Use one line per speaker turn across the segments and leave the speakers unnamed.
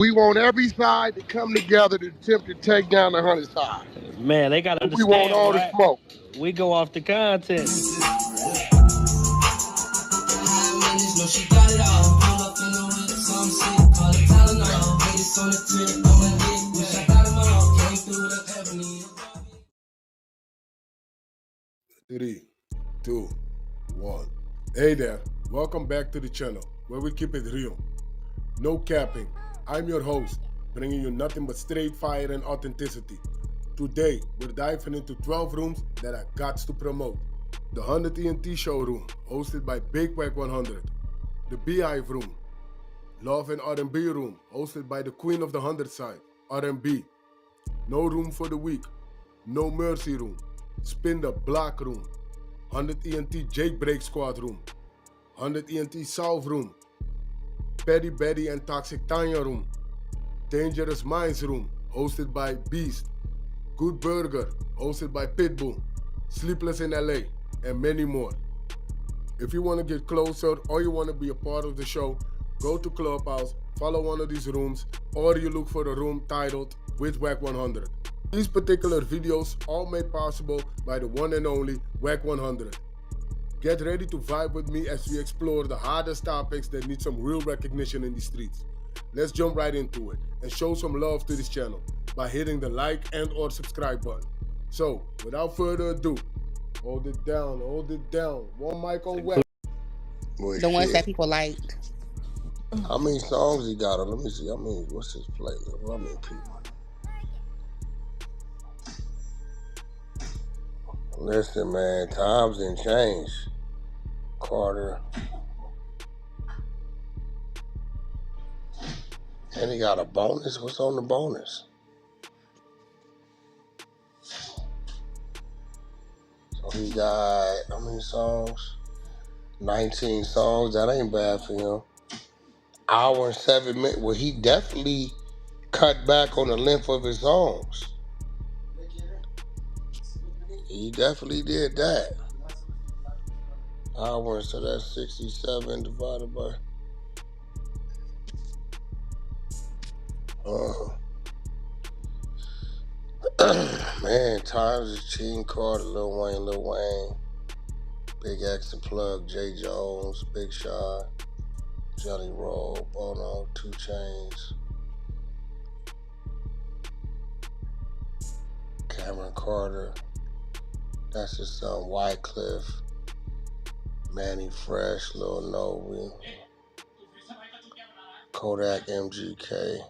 We want every side to come together to attempt to take down the 100 side.
Man, they gotta
We want
understand,
all the
right?
smoke.
We go off the content.
Three, two, one. Hey there, welcome back to the channel where we keep it real. No capping. I'm your host, bringing you nothing but straight fire and authenticity. Today, we're diving into 12 rooms that I got to promote. The 100 ENT showroom, hosted by Big Wack100. The Beehive room. Love and R&B room, hosted by the queen of the 100 side, R&B. No room for the weak. No mercy room. Spin the block room. 100 ENT Jailbreak Squad room. 100 ENT South room. Petty Betty and Toxic Tanya room. Dangerous Minds room, hosted by Beast. Good Burger, hosted by Pitbull. Sleepless in LA, and many more. If you want to get closer or you want to be a part of the show, go to Clubhouse, follow one of these rooms, or you look for a room titled with Wack100. These particular videos all made possible by the one and only Wack100. Get ready to vibe with me as we explore the hardest topics that need some real recognition in the streets. Let's jump right into it and show some love to this channel by hitting the like and or subscribe button. So, without further ado, hold it down. One mic on Wack.
The ones that people liked.
How many songs he got? Let me see. What's his playlist? How many people? Listen, man, times didn't change. Carter. And he got a bonus? What's on the bonus? So he got, how many songs? 19 songs. That ain't bad for him. Hour and 7 minutes. Well, he definitely cut back on the length of his songs. He definitely did that. Hour, so that's 67 divided by... Man, times is Gene Carter, Lil Wayne, Big X and Plug, Jay Jones, Big Shot, Jelly Roll, Bono, 2 Chainz, Cameron Carter, that's his son Wycliffe, Manny Fresh, Lil Novi, Kodak MGK.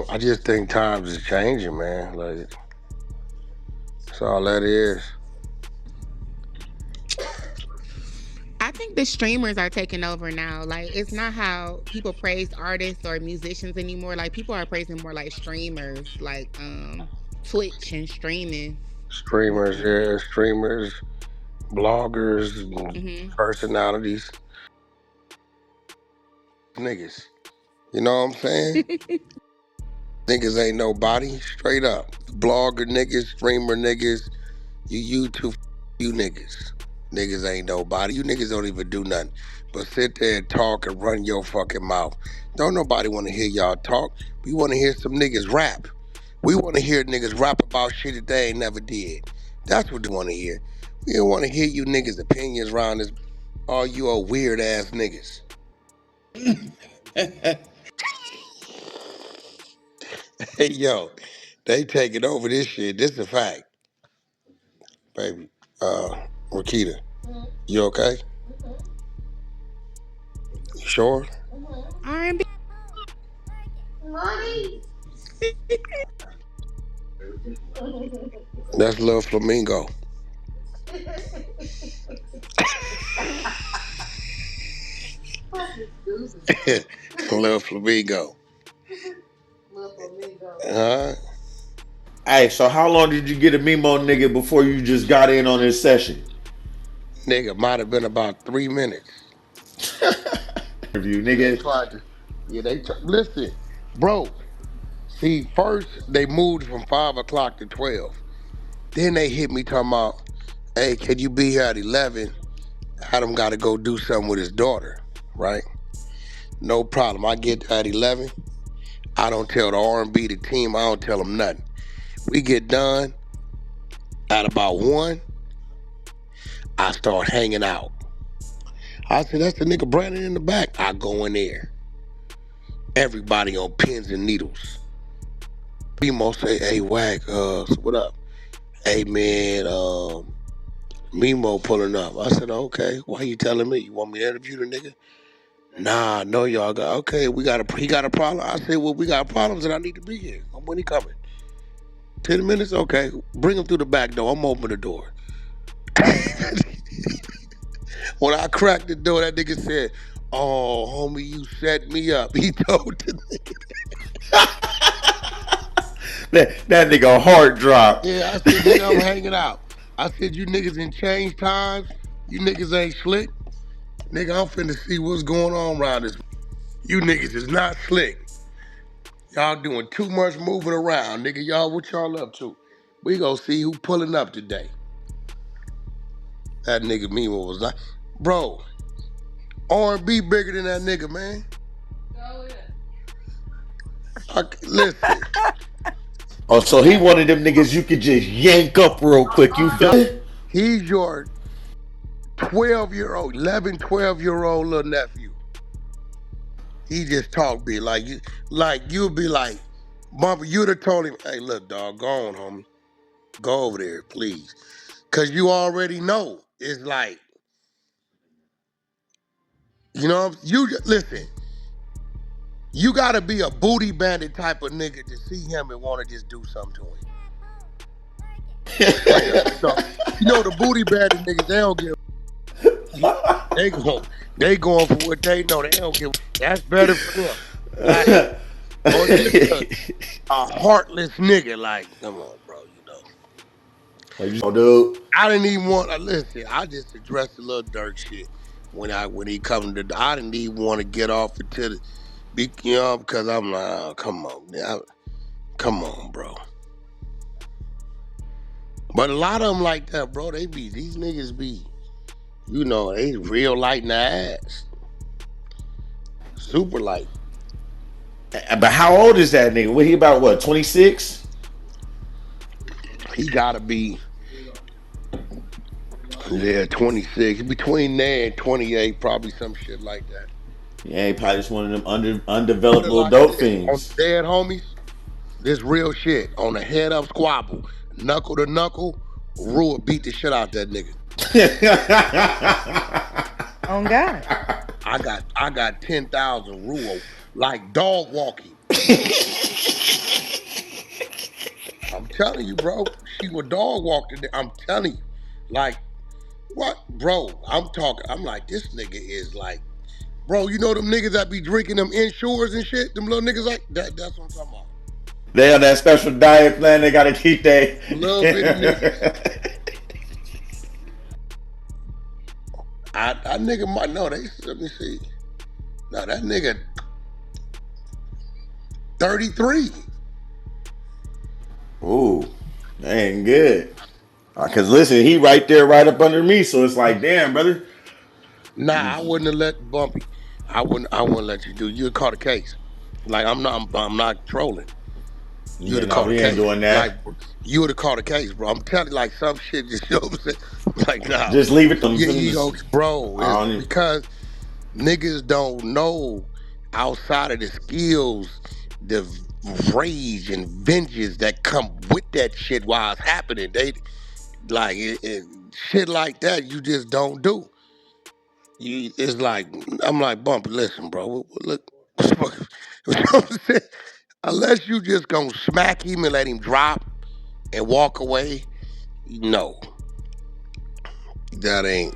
I just think times is changing, man. Like, that's all that is.
I think the streamers are taking over now. Like, it's not how people praise artists or musicians anymore. Like, people are praising more like streamers, like Twitch and streaming.
Streamers, yeah, streamers, bloggers, personalities. Niggas. You know what I'm saying? Niggas ain't nobody, straight up. Blogger niggas, streamer niggas, you YouTube, you niggas. Niggas ain't nobody. You niggas don't even do nothing but sit there and talk and run your fucking mouth. Don't nobody want to hear y'all talk. We want to hear some niggas rap. We want to hear niggas rap about shit that they ain't never did. That's what we want to hear. We don't want to hear you niggas' opinions around this. All you old weird ass niggas. Hey, yo, they taking over this shit. This is a fact. Baby, Rakita, you okay? You sure?
R&B.
That's Lil Flamingo. Lil Flamingo. Huh?
Hey, so how long did you get a Memo nigga before you just got in on this session?
Nigga, might have been about 3 minutes.
Interview,
They
nigga.
tried to. Yeah, listen, bro. See, first they moved from 5 o'clock to 12. Then they hit me talking about, Hey, can you be here at 11? Adam got to go do something with his daughter, right? No problem. I get there at 11. I don't tell the R&B, the team, I don't tell them nothing. We get done at about 1. I start hanging out. I said, that's the nigga Brandon in the back. I go in there. Everybody on pins and needles. Memo say, hey, Wack, what up? Hey, man, Memo pulling up. I said, okay, why you telling me? You want me to interview the nigga? Nah, no, y'all got, okay, he got a problem. I said, well, we got problems and I need to be here. When he coming? 10 minutes? Okay, bring him through the back door. I'm opening the door. When I cracked the door, that nigga said, oh, homie, you set me up. He told the nigga.
That nigga heart dropped.
Yeah, I said, nigga, I'm hanging out. I said, you niggas in change times. You niggas ain't slick. Nigga, I'm finna see what's going on around this. You niggas is not slick. Y'all doing too much moving around. Nigga, y'all, what y'all up to? We gonna see who pulling up today. That nigga Memo was like, bro, R&B bigger than that nigga, man. Listen.
Oh, so he one of them niggas you could just yank up real quick. You feel it?
He's your 12-year-old, 11, 12-year-old little nephew. He just talk big. Like you'll be like, Bumper, you'd have told him, hey, look, dog, go on, homie. Go over there, please. Cause you already know. It's like, you know, listen, you gotta be a booty bandit type of nigga to see him and wanna just do something to him. Straight up. You know the booty bandit niggas, they don't give they going for what they know. They don't give. That's better for them. Like, or just a heartless nigga. Like, come on, bro. You know.
Dude.
I didn't even want to listen. I just addressed the little Dirk shit when he come to. I didn't even want to get off until you know, because I'm like, oh, come on, man. Come on, bro. But a lot of them like that, bro. These niggas be, you know, they real light in the ass. Super light.
But how old is that nigga? What, he about what, 26?
He gotta be, yeah, 26. Between there and 28, probably some shit like that.
Yeah, he probably just one of them undeveloped little
Like
dope
this, on
fiends.
dead homies, this real shit. On a head up squabble, knuckle to knuckle, Rua beat the shit out that nigga.
On God.
I got 10,000 Rua, like dog walking. I'm telling you, bro. She was dog walked in there. I'm telling you. Like, what? Bro, I'm like, this nigga is like, bro, you know them niggas that be drinking them Ensures and shit? Them little niggas like, that's what I'm talking about.
They on that special diet plan. They gotta keep that.
Little bitty niggas. I nigga might know. Let me see. Now that nigga 33.
Ooh, that ain't good. Cause listen, he right there, right up under me. So it's like, damn, brother.
Nah, I wouldn't have let Bumpy. I wouldn't let you do. You'd caught a case. Like I'm not trolling. You would
Yeah,
have
no,
caught a
we ain't
case.
doing that.
Like you would have caught a case, bro. I'm telling you, like some shit just you know what I'm saying? Like nah.
Just leave it to
You know, bro, it's because niggas don't know outside of the skills, the rage and vengeance that come with that shit while it's happening. They like shit like that. You just don't do. It's like I'm like Bumpy. Listen, bro. Look, unless you just gonna smack him and let him drop and walk away, no, that ain't.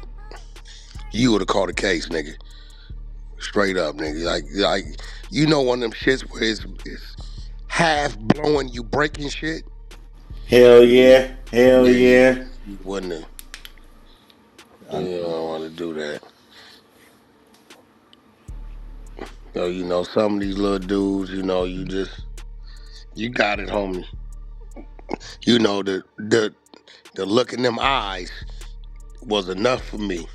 You would have caught a case, nigga. Straight up, nigga. Like you know one of them shits where it's half blowing, you breaking shit.
Hell yeah, hell yeah.
You wouldn't have. You don't want to do that. So, you know, some of these little dudes, you know, you got it, homie. You know, the look in them eyes, was enough for me.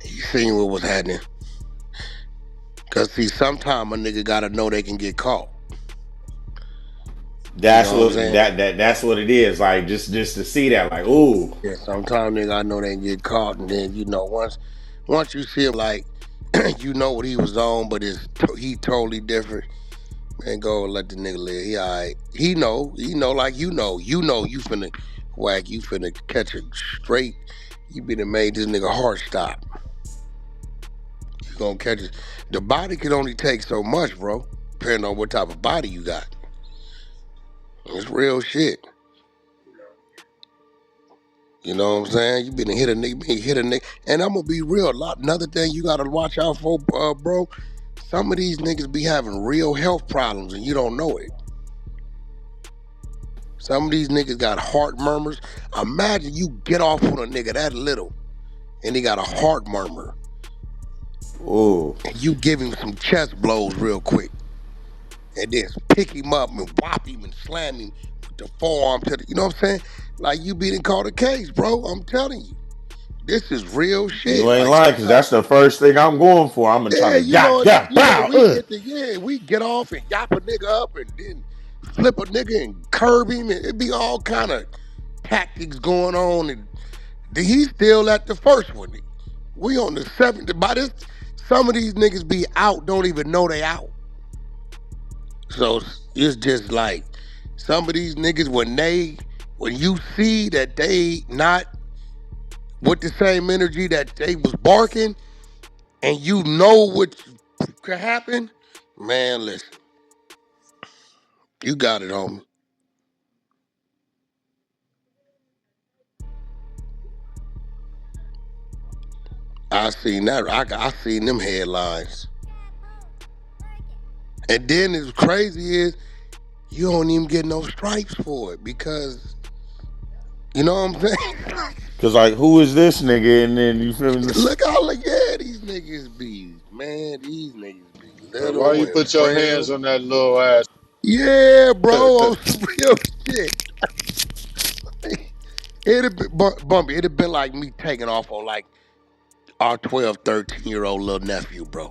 You seen what was happening. Cause see, sometime a nigga gotta know they can get caught. You
That's
know what I'm
what
saying?
that's what it is. Like just to see that, like, ooh,
Yeah, sometimes nigga I know they can get caught, and then once you see him like, you know what he was on, but he totally different. Man, go and let the nigga live. He alright. He know like you know you finna whack, you finna catch it straight. You been and made this nigga heart stop. You gonna catch it. The body can only take so much, bro. Depending on what type of body you got. It's real shit. You know what I'm saying? You been hit a nigga, and I'm gonna be real. Another thing you gotta watch out for, bro. Some of these niggas be having real health problems and you don't know it. Some of these niggas got heart murmurs. Imagine you get off on a nigga that little and he got a heart murmur.
ooh.
And you give him some chest blows real quick. And then pick him up and whop him and slam him with the forearm to the, you know what I'm saying? Like you being called a case, bro. I'm telling you. This is real
You
shit.
ain't
Like
lying, cause
sometimes,
that's the first thing I'm going for. I'm gonna try
yeah,
to bow.
we get off and yap a nigga up and then flip a nigga and curb him and it be all kind of tactics going on and he's still at the first one. We on the seventh. By this, some of these niggas be out, don't even know they out. So it's just like some of these niggas when you see that they not with the same energy that they was barking, and you know what could happen, man. Listen, you got it, homie. I seen that. I seen them headlines. And then it's crazy is you don't even get no stripes for it because you know what I'm saying.
Cause like, who is this nigga? And then you feel me?
Look how these niggas be, man. These niggas be
Why
little
you
and
put your
frail.
hands on that little ass?
Yeah, bro, on some real shit. It'd have been bumpy. It'd have been like me taking off on like our 12, 13-year-old little nephew, bro.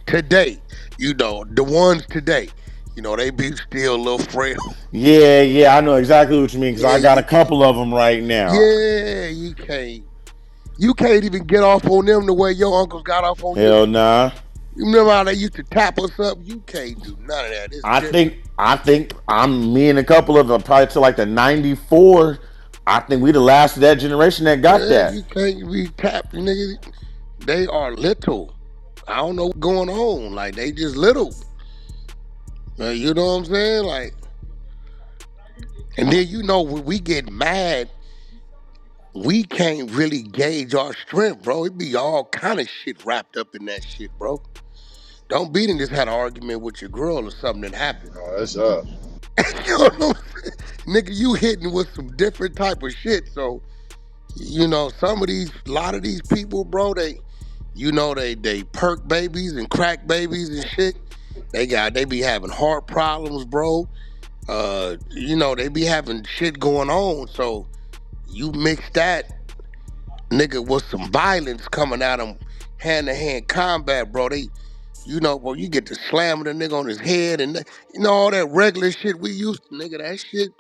Today, the ones today, they be still a little frail.
Yeah, I know exactly what you mean. Cause
Yeah,
I got a
you can't.
couple of them right now.
Yeah, you can't. You can't even get off on them the way your uncles got off on you.
Hell nah.
You remember how they used to tap us up? You can't do none of that. It's
I
different.
think I think I'm me and a couple of them probably to like the '94. I think we the last of that generation that got
Yeah,
that.
you can't be tapped, nigga. They are little. I don't know what's going on. Like they just little. You know what I'm saying? Like, and then when we get mad, we can't really gauge our strength, bro. It be all kind of shit wrapped up in that shit, bro. Don't be just had an argument with your girl or something that happened.
Oh, that's up.
You know what I'm saying? Nigga, you hitting with some different type of shit. So, a lot of these people, bro, they perk babies and crack babies and shit. They be having heart problems, bro. They be having shit going on. So you mix that nigga with some violence coming at them, hand to hand combat, bro. Bro, you get to slamming the nigga on his head and all that regular shit we used to, nigga. That shit,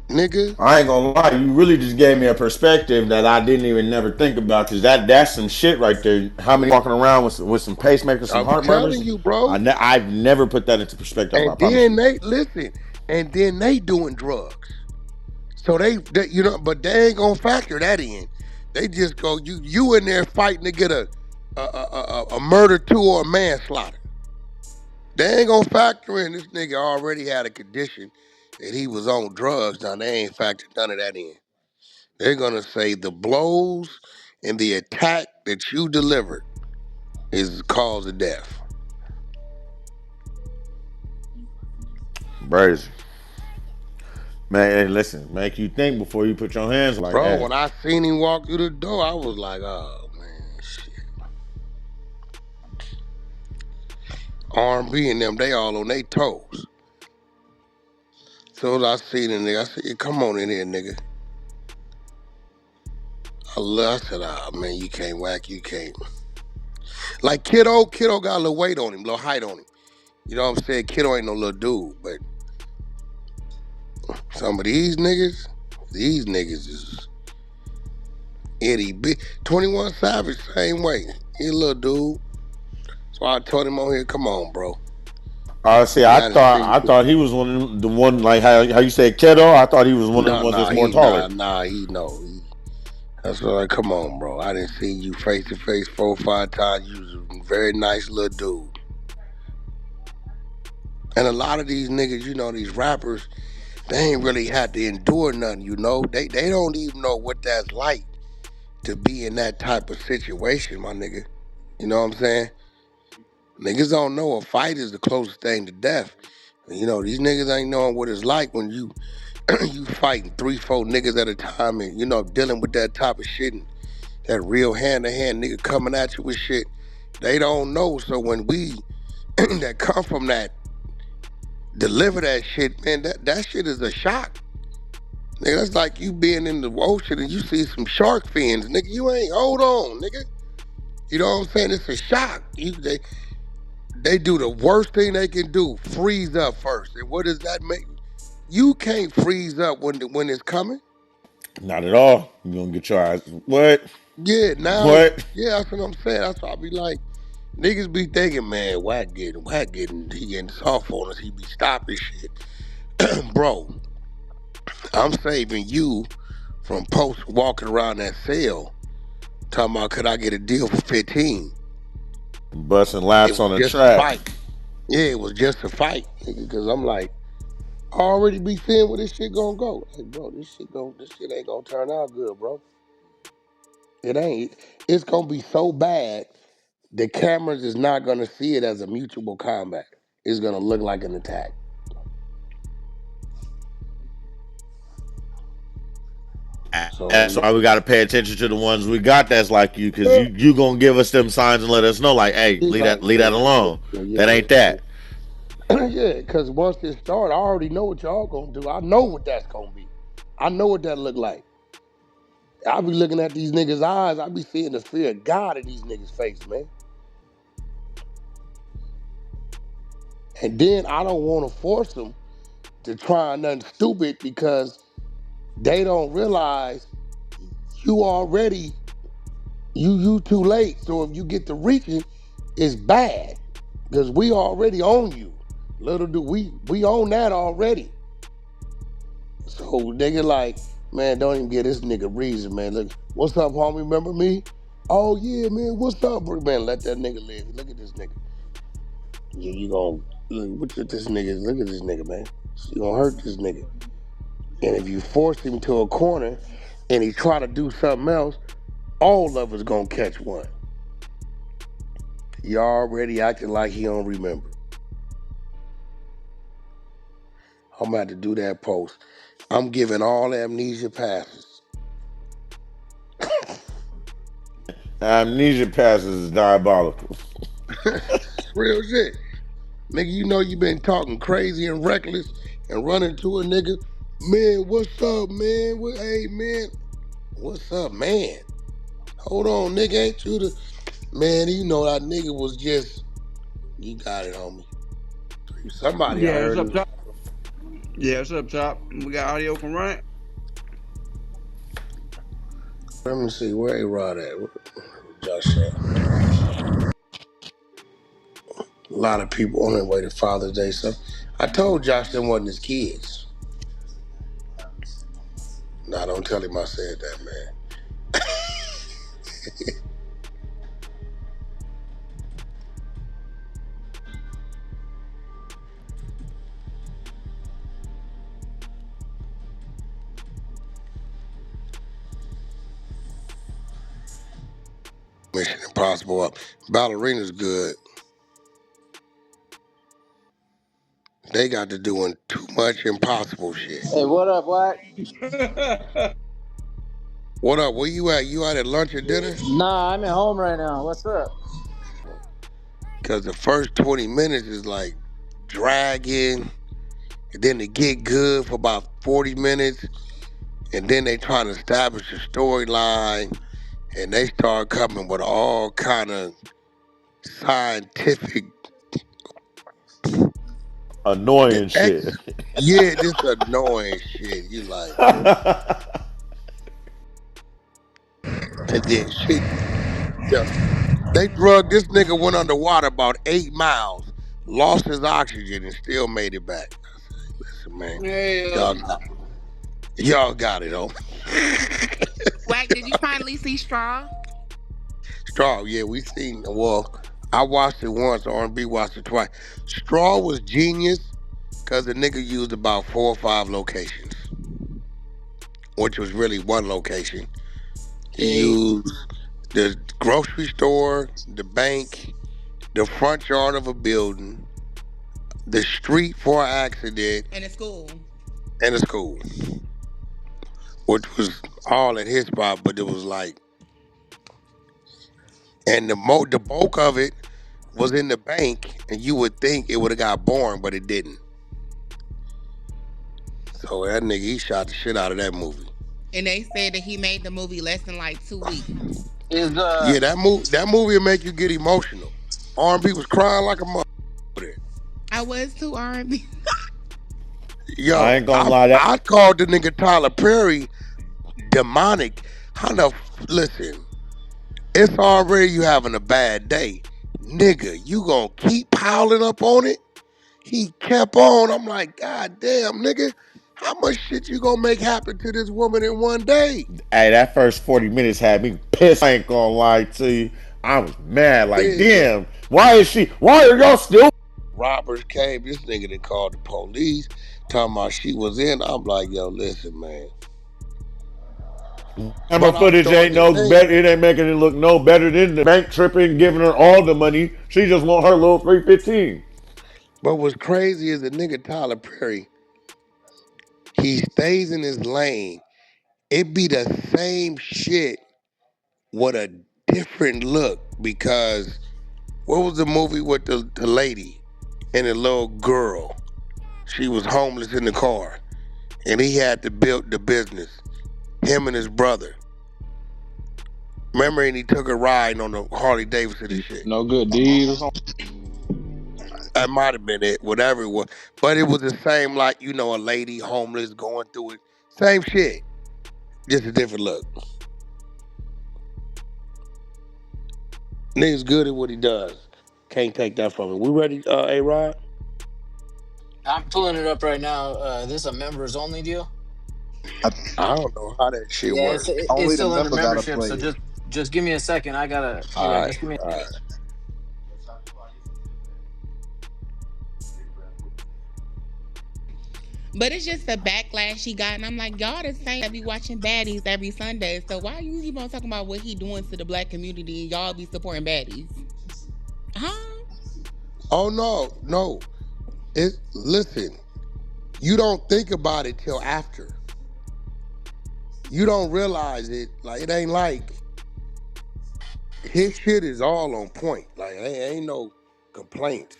nigga.
I ain't gonna lie, you really just gave me a perspective that I didn't even never think about. Cause that's some shit right there. How many walking around with some pacemakers, some
I'm
heart
telling
murmurs?
you, bro.
I've never put that into perspective. I
And
promise
then
you.
they listen, and then they doing drugs. So but they ain't gonna factor that in. They just go, you in there fighting to get a murder two or a manslaughter. They ain't gonna factor in this nigga already had a condition that he was on drugs. Now they ain't factored none of that in. They're gonna say the blows and the attack that you delivered is the cause of death.
Crazy. Man, hey, listen, make you think before you put your hands like,
Bro,
hey.
when I seen him walk through the door, I was like, oh man, shit. R&B and them, they all on their toes. So as I seen the nigga, I said, come on in here, nigga. I said, man, you can't whack, you can't. Like Kiddo got a little weight on him, a little height on him. You know what I'm saying? Kiddo ain't no little dude, but some of these niggas is itty big. 21 Savage, same way. He a little dude. So I told him on here, come on, bro.
See,
I done seen
I
you.
thought he was one of them, the one like how you said kiddo. I thought he was one of the ones that's more taller.
He know. That's like, come on, bro. I didn't see you face to face 4 or 5 times. You was a very nice little dude. And a lot of these niggas, you know, these rappers, they ain't really had to endure nothing, you know. They don't even know what that's like to be in that type of situation, my nigga. You know what I'm saying? Niggas don't know a fight is the closest thing to death. You know, these niggas ain't knowing what it's like when you you fighting 3, 4 niggas at a time and, you know, dealing with that type of shit and that real hand-to-hand nigga coming at you with shit. They don't know. So when we that come from that, deliver that shit, man, that shit is a shock. Nigga, that's like you being in the ocean and you see some shark fins. Nigga, you ain't, hold on, nigga. You know what I'm saying? It's a shock. They do the worst thing they can do, freeze up first. And what does that make? You can't freeze up when it's coming.
Not at all. You gonna get your eyes what?
Yeah, now,
What?
yeah, that's what I'm saying. That's why I be like, niggas be thinking, man, he getting soft on us. He be stopping shit. Bro, I'm saving you from post walking around that cell talking about could I get a deal for 15?
Busting
It
laps
was
on the
just a
track.
fight. Yeah, it was just a fight, nigga, because I'm like, I already be seeing where this shit gonna go. Like, bro, this shit ain't gonna turn out good, bro. It ain't. It's gonna be so bad, the cameras is not gonna see it as a mutual combat. It's gonna look like an attack.
That's
So
why we gotta pay attention to the ones we got that's like you, cause you gonna give us them signs and let us know, like, hey,
he's like,
leave that alone. That ain't
yeah.
that.
Yeah, because once it started, I already know what y'all gonna do. I know what that's gonna be. I know what that look like. I be looking at these niggas' eyes. I be seeing the fear of God in these niggas' face, man. And then I don't want to force them to try nothing stupid because they don't realize you already you too late. So if you get to reaching, it's bad because we already own you. Little do we own that already. So nigga like, man, don't even give this nigga reason, man. Look, what's up, homie? Remember me? Oh yeah, man. What's up, bro? Man? Let that nigga live. Look at this nigga. You gonna look at this nigga? Look at this nigga, man. You gonna hurt this nigga. And if you force him to a corner and he try to do something else, all of us gonna catch one. He already acting like he don't remember. I'm about to do that post. I'm giving all amnesia passes.
Amnesia passes is diabolical.
Real shit. Nigga, you know you been talking crazy and reckless and running to a nigga. Man, what's up, man? Hey, man. What's up, man? Hold on, nigga. Ain't you the... Man, you know that nigga was just... You got it, homie. Somebody I
Yeah, what's
heard
up,
him.
top? Yeah, what's up, top? We got audio from Ryan.
Let me see. Where A-Rod at? Josh at? A lot of people on their way to Father's Day. So I told Josh them wasn't his kids. Nah, don't tell him I said that, man. Mission Impossible up. Ballerina's good. They got to doing too much impossible shit.
Hey, what up, Wack?
What up? Where you at? You out at lunch or dinner?
Nah, I'm at home right now. What's up?
Because the first 20 minutes is like dragging, and then it get good for about 40 minutes, And then they trying to establish a storyline, and they start coming with all kind of scientific
Annoying shit.
yeah, this annoying shit. You like, and then shit. Yeah, they drugged this nigga, went underwater about 8 miles, lost his oxygen, and still made it back. Listen, man,
Hey,
y'all got it on.
Wack, did you finally see Straw?
Straw, yeah, we seen. Well, I watched it once. R&B watched it twice. Straw was genius because the nigga used about 4 or 5 locations, which was really one location. He
hey,
used the grocery store, the bank, the front yard of a building, the street for an accident,
In a school.
and a school, which was all at his spot. But it was like, and the bulk of it was in the bank, and you would think it would have got boring, but it didn't. So that nigga, he shot the shit out of that movie.
And they said that he made the movie less than like 2 weeks.
is
Yeah, that movie will make you get emotional. R&B was crying like a mother.
I was too, R&B.
Yo,
I ain't gonna lie,
I called the nigga Tyler Perry demonic. Listen, it's already you having a bad day. Nigga, you gonna keep piling up on it? He kept on. I'm like, God damn, nigga. How much shit you gonna make happen to this woman in one day?
Hey, that first 40 minutes had me pissed. I ain't gonna lie to you. I was mad, like,
Yeah.
damn, why are y'all still?
Robbers came, this nigga done called the police, talking about she was in. I'm like, yo, listen, man.
Camera
But I'm
footage
starting
ain't
to
no
think,
better. It ain't making it look no better than the bank tripping, giving her all the money. She just want her little 315.
but what's crazy is the nigga Tyler Perry, he stays in his lane. It be the same shit with a different look because what was the movie with the lady and the little girl? She was homeless in the car and he had to build the business. Him and his brother. Remember, and he took a ride on the Harley Davidson and shit.
No good deed or something.
That might have been it, whatever it was. But it was the same, like, you know, a lady homeless going through it. Same shit. Just a different look. Nigga's good at what he does. Can't take that from him. We ready, A-Rod?
I'm pulling it up right now. This is a members only deal.
I don't know how that shit
Yeah,
works.
it's
Only the
still under
member gotta
membership.
play
So
it.
just give me a second. I gotta.
All
Yeah,
right,
just give me.
all right.
But it's just the backlash he got. And I'm like, y'all the same that be watching baddies every Sunday. So why you keep on talking about what he doing to the black community and y'all be supporting baddies? Huh?
Oh, no. Listen, you don't think about it till after. You don't realize it. Like, it ain't like his shit is all on point. Like, ain't no complaints.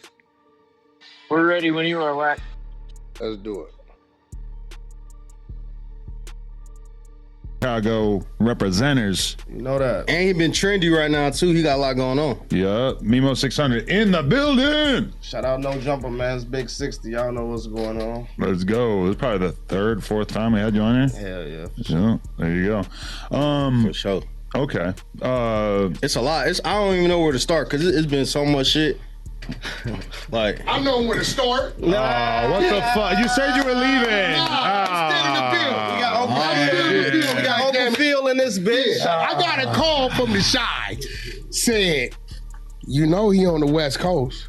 We're ready when you are, Wack.
Let's do it.
Chicago representers.
You know that. And he been trendy right now too. He got a lot going on.
Yeah, Memo600 in the building.
Shout out No Jumper, man. It's Big 60. Y'all know what's going on.
Let's go. It's probably the third, fourth time we had you on here.
Hell yeah.
Yeah, there you go.
For sure.
Okay.
It's a lot. I don't even know where to start because it's been so much shit. Like,
I know where to start.
What the fuck? You said you were leaving.
We got
Uncle Phil in this bitch.
I got a call from the shy. Said, you know he on the West Coast.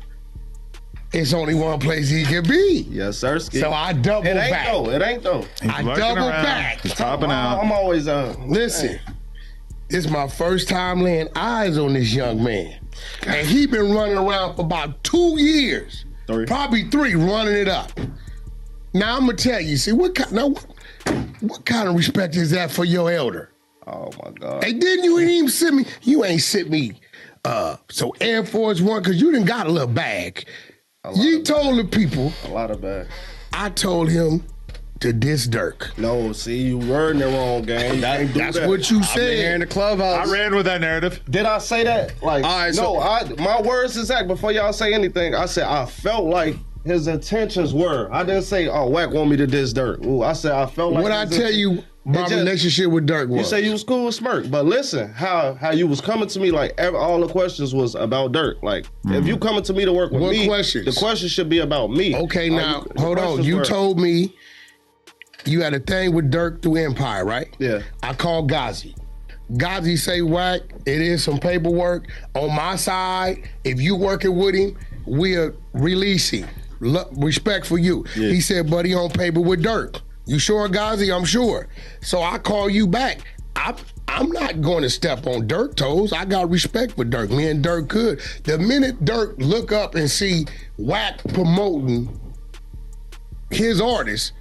It's only one place he can be.
Yes, sir.
So I double back.
It ain't though.
I double back.
He's popping out.
I'm always
Listen, this is my first time laying eyes on this young man. And he been running around for about 2 years. Probably 3, running it up. Now I'm gonna tell you, see, what kind of respect is that for your elder?
Oh my God.
Hey, you ain't sent me so Air Force One, cause you done got a little bag. You told the people.
A lot of bags.
I told him
to diss Dirk.
No, see, you wording it wrong, gang.
That's what you
I've been
said.
here in the clubhouse.
I ran with that narrative.
Did I say that? Like,
All right,
no, my words exact. Before y'all say anything, I said I felt like his intentions were. I didn't say, oh, Wack want me to diss Dirk. Ooh, I said I felt like.
What I tell you, my relationship with Dirk was.
You say you was cool with Smirk, but listen, how you was coming to me like all the questions was about Dirk. Like, if you coming to me to work with me,
questions?
The question should be about me.
Okay, now hold on. You told me you had a thing with Dirk through Empire, right?
Yeah.
I called Ghazi. Ghazi say, Wack, it is some paperwork on my side. If you working with him, we'll release him. Respect for you. Yeah. He said, buddy, on paper with Dirk. You sure, Ghazi? I'm sure. So I call you back. I'm not going to step on Dirk toes. I got respect for Dirk. Me and Dirk could. The minute Dirk look up and see Wack promoting his artist,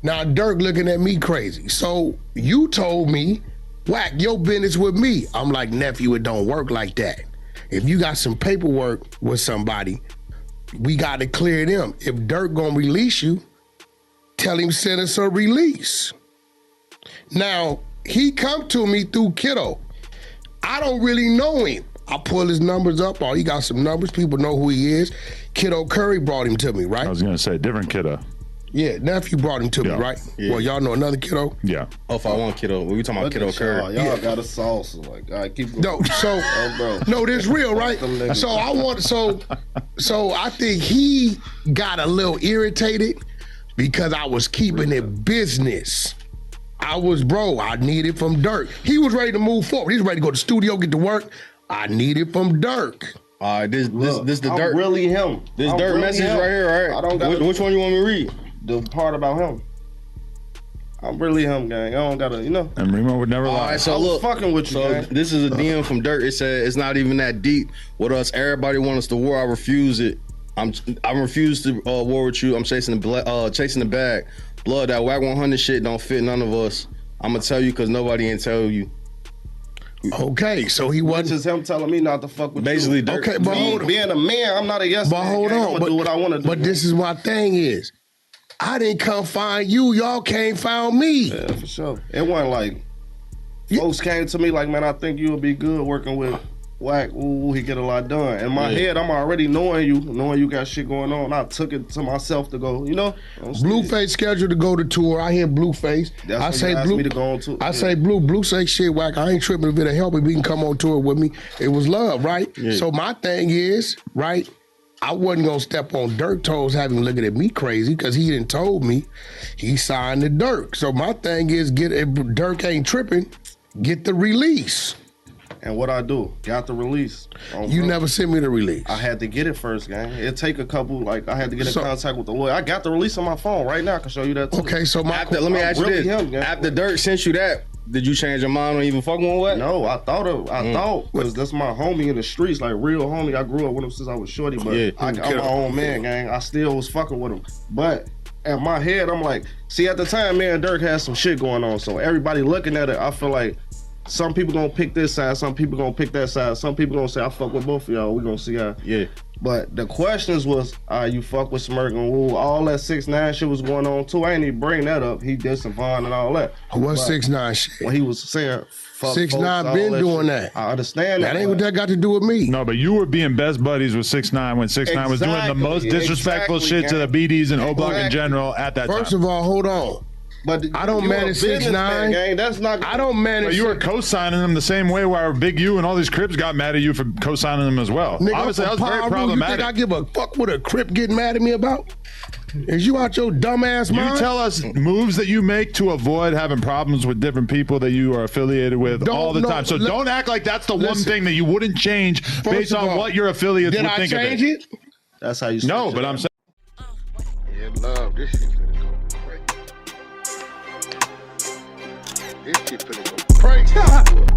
now Dirk looking at me crazy. So you told me, Wack, your business with me. I'm like, nephew, it don't work like that. If you got some paperwork with somebody, we got to clear them. If Dirk gonna release you, tell him send us a release. Now, he come to me through Kiddo. I don't really know him. I pull his numbers up. Oh, he got some numbers. People know who he is. Kiddo Curry brought him to me, right?
I was going to say, different Kiddo.
Yeah, nephew brought him to me, right? Yeah. Well, y'all know another Kiddo?
Yeah.
Oh, if I want Kiddo, we talking about Kiddo Curry. Y'all got a sauce. Like, all right, keep going.
No, so, no, this real, right? So I want, so I think he got a little irritated because I was keeping it business. I needed from Dirk. He was ready to move forward. He was ready to go to the studio, get to work. I needed from Dirk.
All right, this the Dirk. I'm really him. This Dirk message right here, right? I don't got which one you want me to read? The part about him. I'm really him, gang. I don't gotta,
And Remo would never lie.
All right, so look, fucking with you, gang. This is a DM from Dirk. It said it's not even that deep. With us, everybody wants us to war. I refuse it. I refuse to war with you. I'm chasing the bag. Blood, that Wack100 shit don't fit none of us. I'm gonna tell you because nobody ain't tell you.
Okay, so he wasn't.
Which is him telling me not to fuck with
basically,
you.
Dirk. Okay, but hold on.
Being a man, I'm not a yes man.
But hold on.
I'm gonna do what I want to do.
But this is my thing is, I didn't come find you. Y'all came found me.
Yeah, for sure. It wasn't like folks came to me like, man, I think you would be good working with Wack. Ooh, he get a lot done. In my head, I'm already knowing you got shit going on. I took it to myself to go,
Blueface scheduled to go to tour. I hear Blueface.
I say Blue. Me to go on tour.
I say Blue say shit, Wack. I ain't tripping if it'll help me. We can come on tour with me. It was love, right? Yeah. So my thing is, right? I wasn't gonna step on Dirk toes, having him looking at me crazy because he didn't told me he signed to Dirk. So my thing is, if Dirk ain't tripping, get the release.
And what I do, got the release.
You never sent me the release.
I had to get it first, gang. It take a couple, I had to get in contact with the lawyer. I got the release on my phone right now. I can show you that too.
Okay, so
let me ask you this. After Dirk sent you that, did you change your mind on even fucking with Wack? No, I thought, because that's my homie in the streets, like real homie. I grew up with him since I was shorty, but I'm my own man, gang. I still was fucking with him. But in my head, I'm like, see, at the time, me and Dirk had some shit going on. So everybody looking at it, I feel like some people gonna pick this side, some people gonna pick that side, some people gonna say, I fuck with both of y'all, we gonna see how. Yeah. But the questions was, you fuck with Smirk and Woo, all that 6ix9ine shit was going on too. I ain't even bring that up. He did Savon and all that.
What 6ix9ine shit?
When he was saying, fuck
6ix9ine been doing that.
I understand that.
That ain't what that got to do with me.
No, but you were being best buddies with 6ix9ine when 6ix9ine was doing the most disrespectful shit to the BDs and O-Block in general at that time.
First of all, hold on.
But
I don't manage 6ix9ine.
That's not.
I don't manage.
But you were co-signing them the same way where Big U and all these Crips got mad at you for co-signing them as well.
Nigga,
obviously, that was very problematic.
You think I give a fuck what a Crip getting mad at me about? Is you out your dumbass mind?
You tell us moves that you make to avoid having problems with different people that you are affiliated with all the time. So don't act like that's the one thing that you wouldn't change based on what your affiliates would think of it.
Did I change it?
That's how you.
No, but I'm saying.
Yeah, love this shit. This shit finna go crazy.